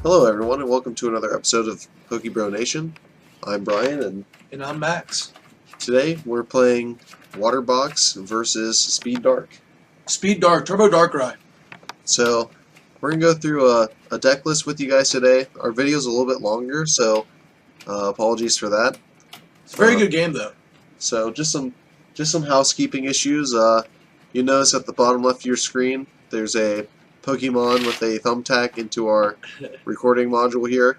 Hello everyone and welcome to another episode of Pokebro Nation. I'm Brian and And I'm Max. today we're playing Water Box versus Speed Dark. Speed Dark, Turbo Darkrai. So we're going to go through a deck list with you guys today. Our video is a little bit longer, so apologies for that. It's a very good game though. So just some housekeeping issues. You notice at the bottom left of your screen there's a Pokemon with a thumbtack into our recording module here.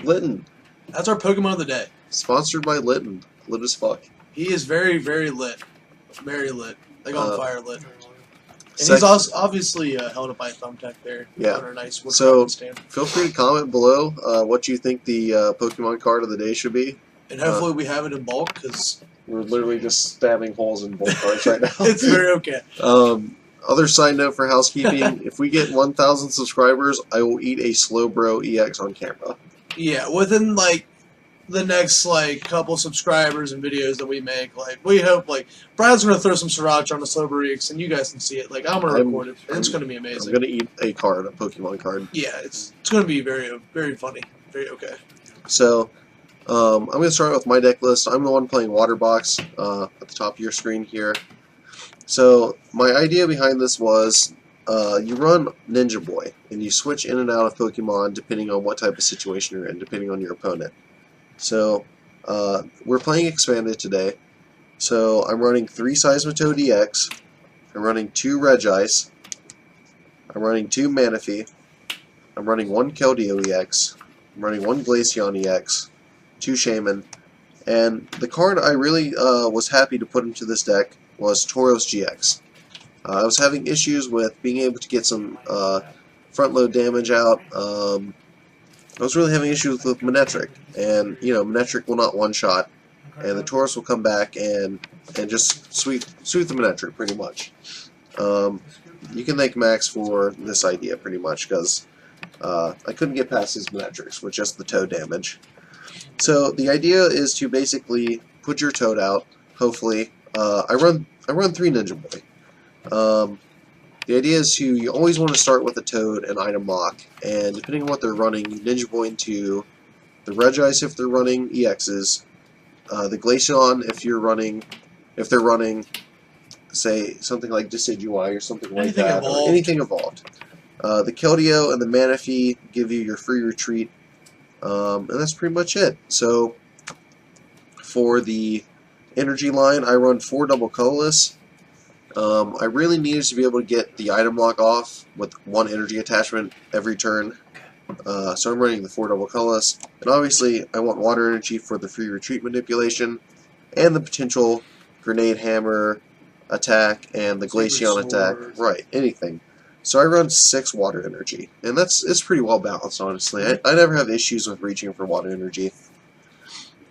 Litten. That's our Pokemon of the day. Sponsored by Litten. Lit as fuck. He is very, very lit. Very lit. Like on fire lit. And Sec he's also obviously held up by a thumbtack there. Yeah. On our nice wood So stand. feel free to comment below what you think the Pokemon card of the day should be. And hopefully we have it in bulk because we're literally just stabbing holes in bulk cards right now. It's very okay. Other side note for housekeeping: if we get 1,000 subscribers, I will eat a Slowbro EX on camera. Yeah, within like the next like couple subscribers and videos that we make, like we hope like Brian's gonna throw some sriracha on the Slowbro and you guys can see it. Like I'm gonna record it. And it's gonna be amazing. I'm gonna eat a card, a Pokemon card. Yeah, it's gonna be very very funny. Very okay. So I'm gonna start with my deck list. I'm the one playing Water Box at the top of your screen here. So my idea behind this was you run Ninja Boy and you switch in and out of Pokemon depending on what type of situation you're in, depending on your opponent. So we're playing Expanded today. So I'm running 3 Seismitoad EX, I'm running 2 Regice, I'm running 2 Manaphy, I'm running 1 Keldeo EX, I'm running 1 Glaceon EX, 2 Shaman, and the card I really was happy to put into this deck was Tauros GX. I was having issues with being able to get some front load damage out. I was really having issues with Manectric, and you know Manectric will not one shot, and the Tauros will come back and just sweep the Manectric pretty much. You can thank Max for this idea pretty much because I couldn't get past his Manectrics with just the Toad damage. So the idea is to basically put your Toad out. Hopefully, I run 3 Ninja Boy. The idea is you always want to start with a Toad and item lock, and depending on what they're running, you Ninja Boy into the Regice if they're running EXs, the Glaceon if they're running, say something like Decidueye or something like that, or anything evolved. The Keldeo and the Manaphy give you your free retreat. And that's pretty much it. So for the energy line, I run 4 double colorless. I really needed to be able to get the item lock off with 1 energy attachment every turn. So I'm running the 4 double colorless. And obviously I want water energy for the free retreat manipulation and the potential grenade hammer attack and the Glaceon attack. Right, anything. So I run 6 water energy, and it's pretty well balanced, honestly. I never have issues with reaching for water energy.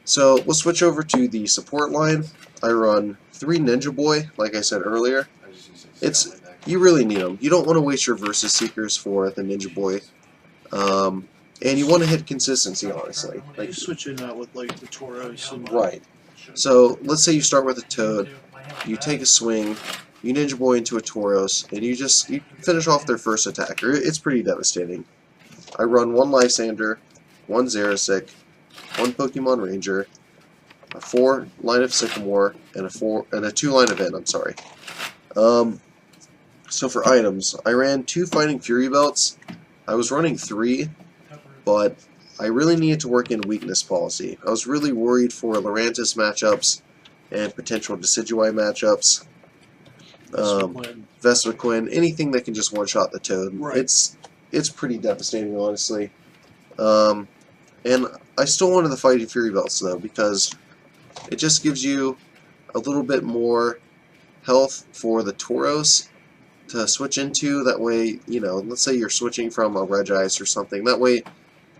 So we'll switch over to the support line. I run 3 Ninja Boy, like I said earlier. You really need them. You don't want to waste your Versus Seekers for the Ninja Boy, and you want to hit consistency, honestly. Like you switch in out with like the Tauros. Right. So let's say you start with a Toad, you take a swing. You Ninja Boy into a Tauros, and you finish off their first attacker. It's pretty devastating. I run 1 Lysander, 1 Xerosic, 1 Pokemon Ranger, a 4 line of Sycamore, and a 2 line of N. I'm sorry. So for items, I ran 2 Fighting Fury Belts. I was running 3, but I really needed to work in weakness policy. I was really worried for Lurantis matchups and potential Decidueye matchups. Vespiquen, anything that can just one-shot the Toad. Right. It's pretty devastating, honestly. And I still wanted the Fighting Fury Belts, though, because it just gives you a little bit more health for the Tauros to switch into. That way, you know, let's say you're switching from a Regice or something. That way,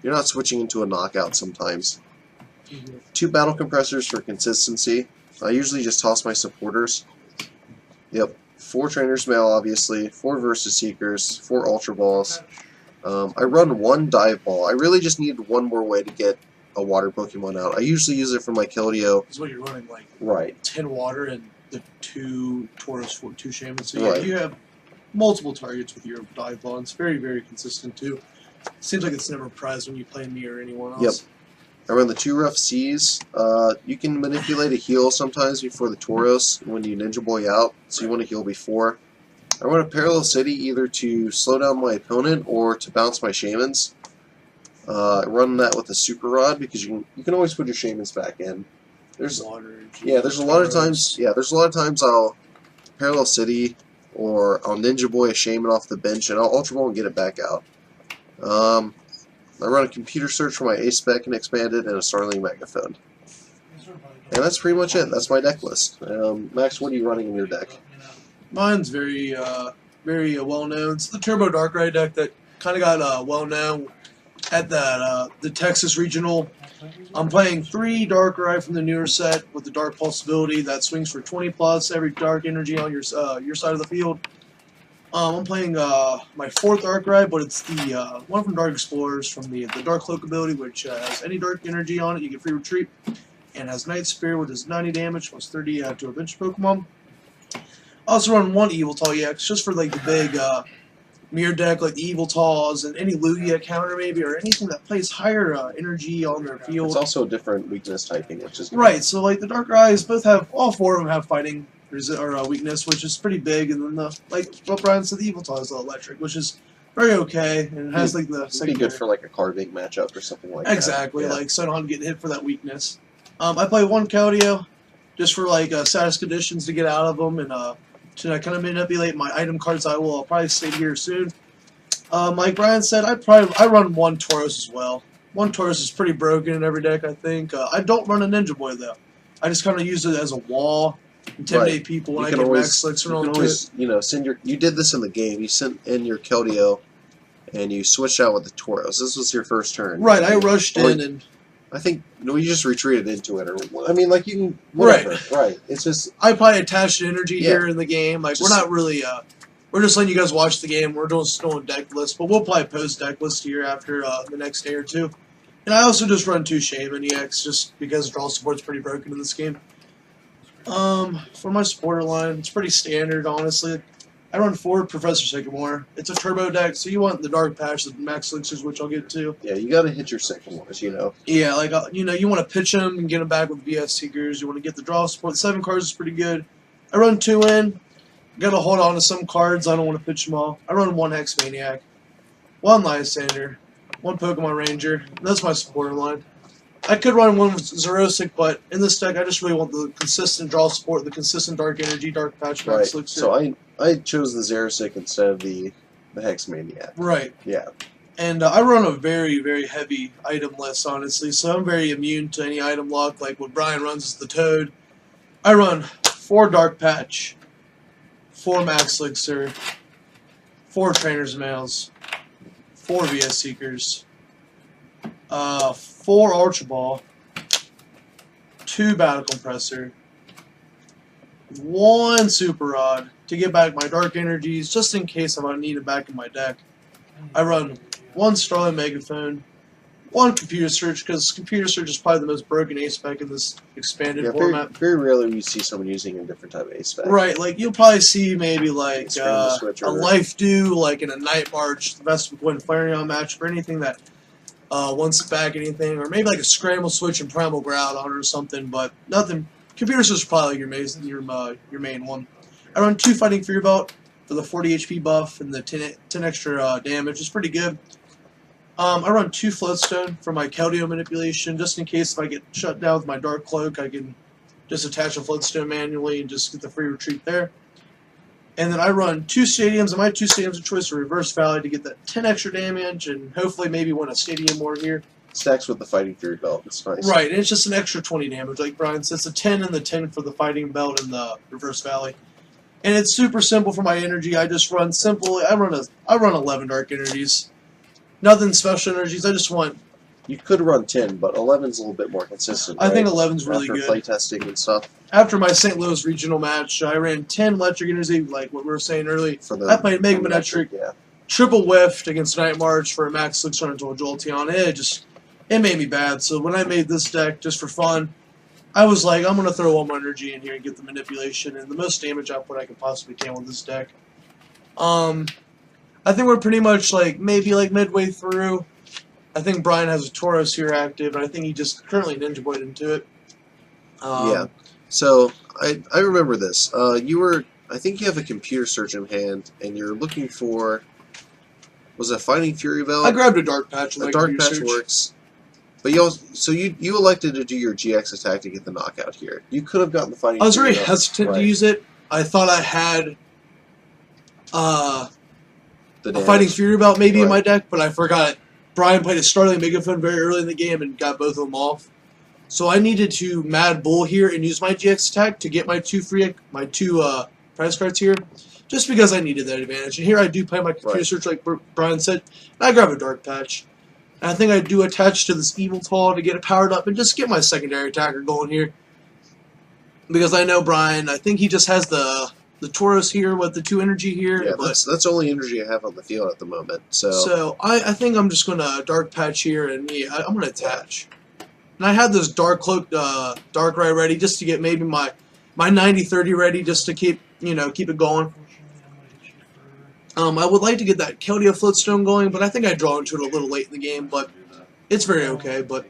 you're not switching into a knockout sometimes. 2 Battle Compressors for consistency. I usually just toss my supporters. Yep, 4 Trainer's Mail, obviously, 4 Versus Seekers, 4 Ultra Balls. I run 1 Dive Ball. I really just need 1 more way to get a water Pokemon out. I usually use it for my Keldeo. That's what you're running, like right. 10 water and the 2 Tauros for 2 Shamans. So yeah, you have multiple targets with your Dive Ball. It's very, very consistent too. Seems like it's never a prize when you play me or anyone else. Yep. I run the 2 Rough Seas. You can manipulate a heal sometimes before the Tauros when you Ninja Boy out, so you want to heal before. I run a Parallel City either to slow down my opponent or to bounce my Shamans. I run that with a Super Rod because you can always put your Shamans back in. There's a lot of times I'll Parallel City or I'll Ninja Boy a Shaman off the bench and I'll Ultra Ball and get it back out. I run a computer search for my Ace Spec and Expanded and a Starling Megaphone. And that's pretty much it. That's my deck list. Max, what are you running in your deck? Mine's very well known. It's the Turbo Darkrai deck that kind of got well known at the Texas Regional. I'm playing 3 Darkrai from the newer set with the Dark Pulse ability that swings for 20 plus every Dark Energy on your side of the field. I'm playing my 4th Darkrai, but it's the one from Dark Explorers from the Dark Cloak ability, which has any Dark Energy on it, you get free retreat, and has Night Spear, which is 90 damage, plus 30 to a bench Pokemon. I also run 1 Eviltal EX, just for like the big mirror deck, like the Eviltals and any Lugia counter maybe, or anything that plays higher energy on their field. It's also a different weakness typing, which is right. So like the Darkrai's all 4 of them have fighting or weakness, which is pretty big, and then like what Brian said, the Eviltal is the electric, which is very okay, and it has like the secondary. Be good for like a Carving matchup or something like that. Exactly, like so I don't have to get hit for that weakness. I play 1 Keldeo just for like status conditions to get out of them, and to kind of manipulate my item cards. I'll probably stay here soon. Like Brian said, I run 1 Tauros as well. 1 Tauros is pretty broken in every deck, I think. I don't run a Ninja Boy though. I just kind of use it as a wall. Intimidate people when I get Max Elixir on it. You know, you did this in the game. You sent in your Keldeo, and you switched out with the Tauros. This was your first turn. Right, I rushed in and... I think, no, you just retreated into it. Or I mean, like, you can... Whatever. Right. It's just... I probably attached energy here in the game. Like, we're not really... we're just letting you guys watch the game. We're doing still a deck list, but we'll probably post deck list here after the next day or 2. And I also just run 2 Shaman EX, just because draw support's pretty broken in this game. For my supporter line, it's pretty standard, honestly. I run 4 Professor Sycamore. It's a turbo deck, so you want the Dark Patch, the Max Elixirs, which I'll get to. Yeah, you gotta hit your Sycamores, you know. Yeah, like, you know, you want to pitch them and get them back with VS Seekers. You want to get the draw support. 7 cards is pretty good. I run 2 in. Gotta hold on to some cards. I don't want to pitch them all. I run 1 Hex Maniac, 1 Lysander, 1 Pokemon Ranger. That's my supporter line. I could run 1 with Xerosic, but in this deck, I just really want the consistent draw support, the consistent Dark Energy, Dark Patch, Max Elixir. So I chose the Xerosic instead of the Hex Maniac. Right. Yeah. And I run a very, very heavy item list, honestly, so I'm very immune to any item lock. Like what Brian runs is the Toad. I run 4 Dark Patch, 4 Max Elixir, 4 Trainer's Mails, 4 VS Seekers, 4 Ultra Ball, 2 Battle Compressor, 1 Super Rod to get back my Dark Energies, just in case I might need it back in my deck. I run 1 Starling Megaphone, 1 Computer Search, because Computer Search is probably the most broken Ace Spec in this expanded format. Very rarely you see someone using a different type of Ace Spec. Right, like you'll probably see maybe like a Life Dew, like in a Night March, the best of Gwyn Flareon match, or anything that wants back anything, or maybe like a Scramble Switch and Primal Groudon or something, but nothing. Computer Search is probably your main one. I run 2 Fighting Fear Belt for the 40 HP buff and the 10 extra damage. It's pretty good. I run 2 Floatstone for my Keldeo manipulation, just in case if I get shut down with my Dark Cloak, I can just attach a Floatstone manually and just get the free retreat there. And then I run 2 Stadiums, and my 2 Stadiums of choice are Reverse Valley to get that 10 extra damage, and hopefully maybe win a Stadium more here. Stacks with the Fighting Fury Belt. It's nice. Right, and it's just an extra 20 damage, like Brian said. It's a 10 and the 10 for the Fighting Belt and the Reverse Valley. And it's super simple for my energy. I just run simple. I run 11 Dark Energies. Nothing special energies. I just want... You could run 10, but 11's a little bit more consistent, I think 11's really good. After playtesting and stuff. After my St. Louis regional match, I ran 10 electric energy, like what we were saying earlier. I played Mega Manectric, triple whiffed against Night March for a max 600 to a Jolteon. It made me bad. So when I made this deck just for fun, I was like, I'm going to throw all my energy in here and get the manipulation and the most damage output I can possibly can with this deck. I think we're pretty much like maybe like midway through. I think Brian has a Tauros here active, and I think he just currently Ninja Boyed into it. Yeah. So I remember this. I think you have a computer search in hand, and you're looking for. Was it Fighting Fury Belt? I grabbed a Dark Patch. A Dark Patch works. But you elected to do your GX attack to get the knockout here. You could have gotten the Fighting Fury. I was very hesitant to use it. I thought I had a Fighting Fury Belt maybe in my deck, but I forgot. Brian played a Starling Megaphone very early in the game and got both of them off. So I needed to Mad Bull here and use my GX attack to get my two prize cards here, just because I needed that advantage. And here I do play my computer search like Brian said. I grab a Dark Patch. And I think I do attach to this Evil Tall to get it powered up and just get my secondary attacker going here. Because I know Brian, I think he just has the Tauros here with the 2 energy here. Yeah, that's only energy I have on the field at the moment. So I think I'm just going to Dark Patch here, and I'm going to attach. And I had this Dark Cloak, Darkrai ready just to get maybe my 90-30 ready just to keep it going. I would like to get that Keldeo Floatstone going, but I think I draw into it a little late in the game, but it's very okay. But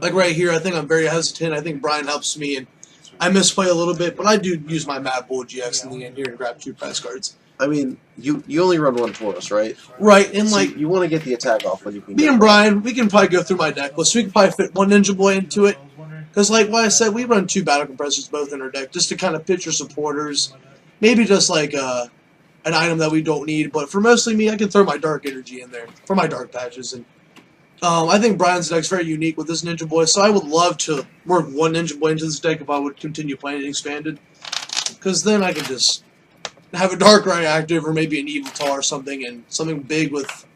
like right here, I think I'm very hesitant. I think Brian helps me, and I misplay a little bit, but I do use my Mad Bull GX in the end here to grab 2 prize cards. I mean, you only run 1 Tauros, right? Right, and so you want to get the attack off when you can. Me and Brian, we can probably go through my deck list. We can probably fit 1 Ninja Boy into it, because like what I said, we run 2 Battle Compressors both in our deck just to kind of picture supporters. Maybe just like an item that we don't need, but for mostly me, I can throw my Dark Energy in there for my Dark Patches. And I think Brian's deck's very unique with this Ninja Boy, so I would love to work 1 Ninja Boy into this deck if I would continue playing it expanded, because then I could just have a Darkrai active or maybe an Evil Tall or something, and something big with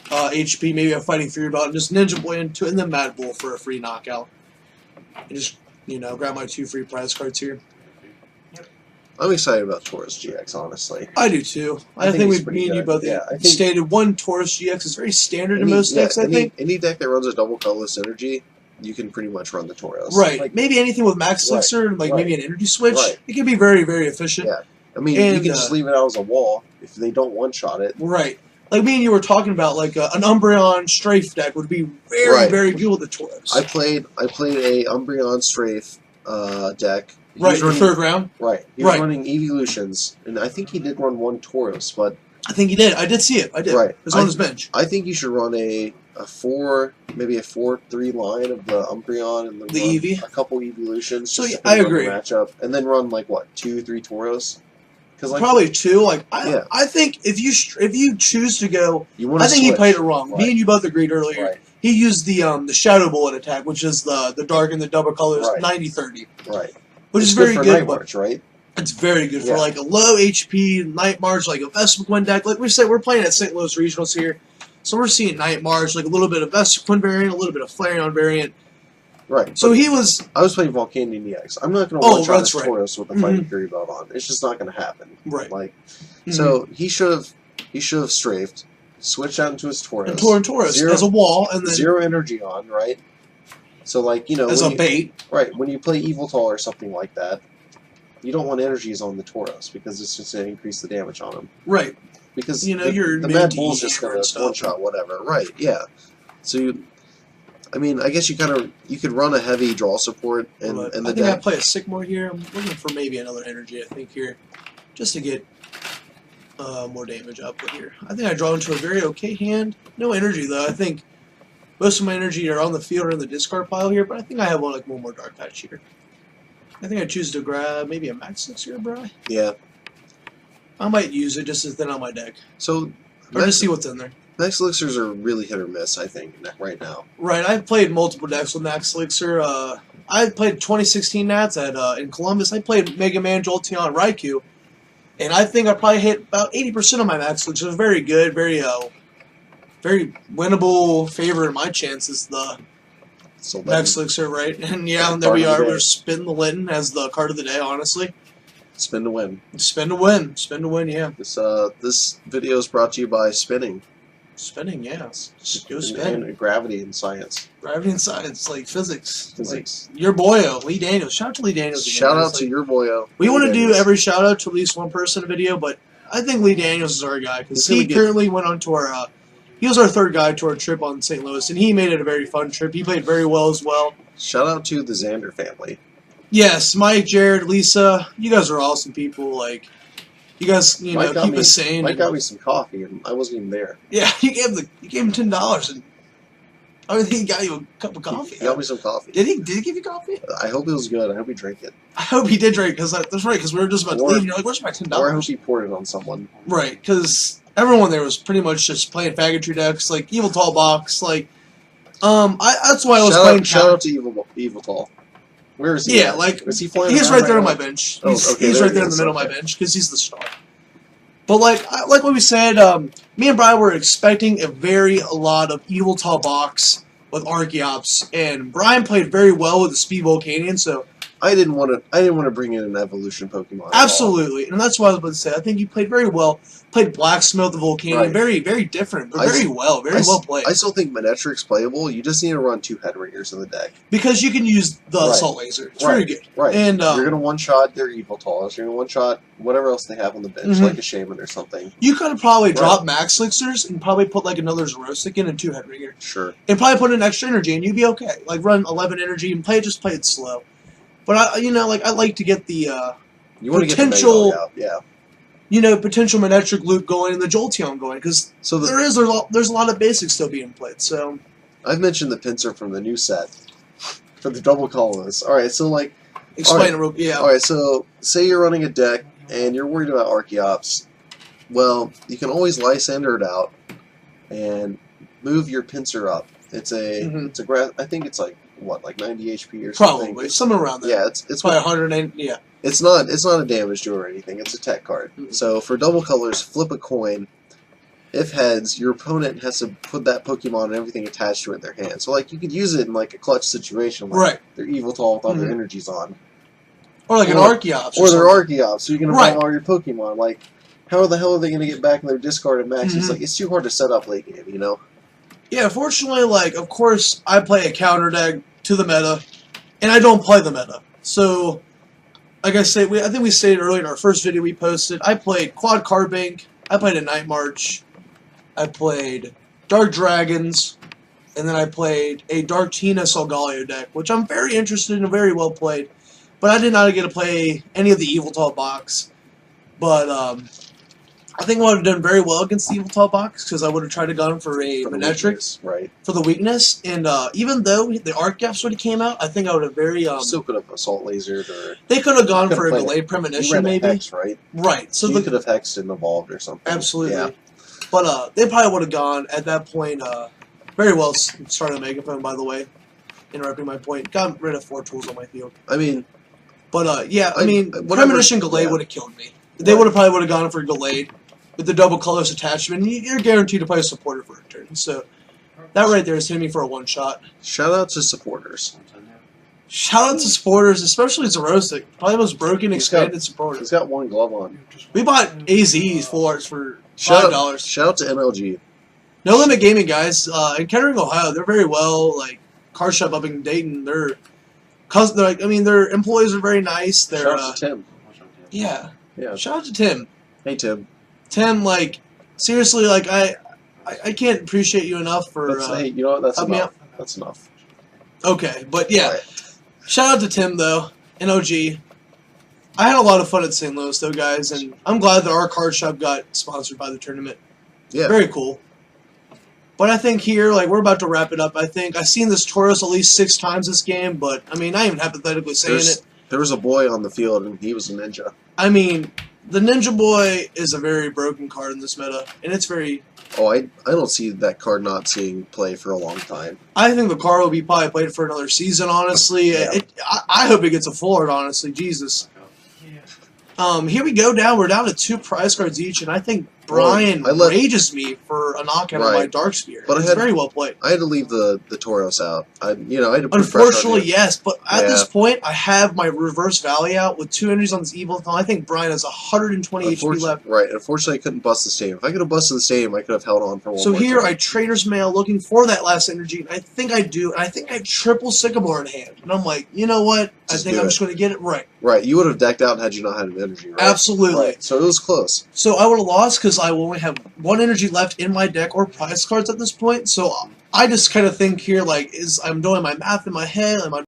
HP, maybe a Fighting Fury Belt, and just Ninja Boy into it, and then Mad Bull for a free knockout. And just, grab my 2 free prize cards here. I'm excited about Tauros GX, honestly. I do too. I think me and you both stated 1 Tauros GX is very standard in most decks, I think. Any deck that runs a double colorless energy, you can pretty much run the Tauros. Right. Like, maybe anything with Max Elixir, like maybe an energy switch, it can be very, very efficient. Yeah. I mean, you can just leave it out as a wall if they don't one-shot it. Right. Like me and you were talking about, like an Umbreon Strafe deck would be very, very good with the Tauros. I played a Umbreon Strafe deck. Right, running, 3rd round? Right. He was running Evolutions, and I think he did run 1 Tauros, but... I think he did. I did see it. I did. Right. It was on his bench. I think you should run maybe a 4-3 line of the Umbreon, and then the Eevee. A couple Evolutions. So I agree. Matchup, and then run, like, what, 2-3 Tauros? Probably 2. I think if you choose to go... I think he played it wrong. Right. Me and you both agreed earlier. Right. He used the Shadow Bullet attack, which is the dark and the double colors, 90-30. Right. Which is very good. Night March, right? It's very good for like a low HP Night March, like a Vespiquen deck. Like we said, we're playing at St. Louis Regionals here, so we're seeing Night March, like a little bit of Vespiquen variant, a little bit of Flareon variant. Right. So I was playing Volcanion EX. I'm not going to one-shot his Tauros with a Fighting Fury Belt on. It's just not going to happen. Right. Like, so he should have strafed, switched out into his Tauros, and Tauros as a wall, and then 0 energy on, right? So like as a bait, right? When you play Evil Tall or something like that, you don't want energies on the Tauros because it's just going to increase the damage on him. Right. Because the Mad Bull's just going to one-shot whatever. Right. Yeah. So I guess you could run a heavy draw support and I think I play a Sycamore here. I'm looking for maybe another energy. I think here, just to get more damage output here. I think I draw into a very okay hand. No energy though. I think most of my energy are on the field or in the discard pile here, but I think I have one more Dark Patch here. I think I choose to grab maybe a Max Elixir, bro. Yeah. I might use it just as thin on my deck. So, or just see what's in there. Max Elixirs are really hit or miss, I think, right now. Right. I've played multiple decks with Max Elixir. I played 2016 Nats in Columbus. I played Mega Man, Jolteon, Raikou, and I think I probably hit about 80% of my Max Elixir. It was very good, very winnable favorite in my chances, the Max Elixir, right? And and there we are. We're Spin the Linton as the card of the day, honestly. Spin to win. Spin to win. Spin to win, yeah. This video is brought to you by Spinning. Spinning, yeah. Just go spin. And gravity and science. Gravity and science, like physics. Physics. Like your boyo, Lee Daniels. Shout out to Lee Daniels again. Shout out to your boyo. We want to do every shout out to at least one person in a video, but I think Lee Daniels is our guy because he currently went on to our. He was our third guy to our trip on St. Louis, and he made it a very fun trip. He played very well as well. Shout out to the Xander family. Yes, Mike, Jared, Lisa, you guys are awesome people. Like, you guys, keep us sane. Mike got me some coffee, and I wasn't even there. Yeah, you gave him $10, and I think he got you a cup of coffee. He got me some coffee. Did he? Did he give you coffee? I hope it was good. I hope he drank it. I hope he did drink because that's right. Because we were just about to leave, and you're like, "Where's my $10?" Or I hope he poured it on someone. Right, because everyone there was pretty much just playing faggotry decks, like Evil Tall Box, like. That's why I was playing. Shout out to Evil Tall. Where is he? Yeah, is he flying? He's right there on my bench. He's right there in the middle of my bench because he's the star. But like what we said, me and Brian were expecting a lot of Evil Tall Box with Archeops, and Brian played very well with the Speed Volcanion, so. I didn't want to bring in an evolution Pokemon. Absolutely, and that's what I was about to say. I think you played very well. Played Blacksmith the Volcanion, right. Very, very different, but very well played. I still think Manectric's playable. You just need to run 2 Head Ringers in the deck because you can use the Assault Laser. It's very good. Right, and you're gonna one-shot their Evil Talls. You're gonna one-shot whatever else they have on the bench, like a Shaman or something. You could have probably dropped Max Elixirs and probably put like another Xerosic in and 2 Head Ringer. Sure. And probably put an extra energy, and you'd be okay. Like run 11 energy and play it slow. But I like to get the potential, potential Manectric loop going and the Jolteon going because there's a lot of basics still being played. So I've mentioned the Pincer from the new set for the double colorless. All right, so explain it real. Yeah. All right, so say you're running a deck and you're worried about Archeops. Well, you can always Lysander it out and move your Pincer up. It's a grass. I think it's like 90 HP or something. Probably somewhere around there. Yeah, it's probably 180. Yeah. It's not a damage do or anything. It's a tech card. So for double colors, flip a coin. If heads, your opponent has to put that Pokemon and everything attached to it in their hand. So you could use it in a clutch situation, their Evil Tall with all their energies on, or an Archeops, or their Archeops. So you can evolve all your Pokemon. How the hell are they going to get back in their discarded max? It's too hard to set up late game, Yeah, fortunately, of course, I play a counter deck to the meta, and I don't play the meta. So, like I said, I think we stated earlier in our first video we posted, I played Quad Card Bank, I played a Night March, I played Dark Dragons, and then I played a Dark Tina Solgaleo deck, which I'm very interested in and very well played. But I did not get to play any of the Evil Tall Box. But, I think I would have done very well against the Evil Tall Box because I would have tried to go for a Manectric for the weakness. And even though the Archeops would have came out, I think I would have still could have Assault Lasered or they could have gone for a Delayed Premonition maybe. Hex, right? Right. So you could have hexed and evolved or something. Absolutely. Yeah. But they probably would have gone at that point. Very well started Megaphone, by the way. Interrupting my point. Got rid of 4 tools on my field. But Premonition Gallade would have killed me. They would have gone for Gallade with the double colors attachment. You're guaranteed to play a supporter for a turn. So that right there is hitting me for a one-shot. Shout out to supporters. Shout out to supporters, especially Xerosic. Probably the most broken expanded supporter. He's got 1 glove on. We bought AZs full arts for $5. Shout out to NLG. No Limit Gaming, guys. In Kettering, Ohio, they're very well. Card shop up in Dayton. Their employees are very nice. Shout out to Tim. Yeah. Shout out to Tim. Hey, Tim. Tim, seriously, I can't appreciate you enough for. Hey, you know what? That's enough. That's enough. Okay, but yeah. Shout out to Tim, though, and OG. I had a lot of fun at St. Louis, though, guys, and I'm glad that our card shop got sponsored by the tournament. Yeah. Very cool. But I think here, we're about to wrap it up. I think I've seen this Tauros at least 6 times this game, but, not even hypothetically saying it. There was a boy on the field, and he was a ninja. The Ninja Boy is a very broken card in this meta, and it's very... Oh, I don't see that card not seeing play for a long time. I think the card will be probably played for another season, honestly. Yeah. I hope it gets a full art, honestly. Jesus. Here we go down. We're down to 2 prize cards each, and I think Brian rages me for a knockout on my Darkspear. But it's very well played. I had to leave the Tauros out. I had to put Unfortunately, yes. But at this point, I have my Reverse Valley out with 2 energies on this Evil. I think Brian has 120 HP left. Right. Unfortunately, I couldn't bust the stadium. If I could have busted the stadium, I could have held on for one more So here, time. I Trader's Mail looking for that last energy. And I think I do. And I think I have triple Sycamore in hand. And I'm like, you know what? I think I'm just going to get it right. Right. You would have decked out had you not had an energy, right? Absolutely. Right. So it was close. So I would have lost because I will only have 1 energy left in my deck or prize cards at this point. So I just kind of think here, like, I'm doing my math in my head. Am I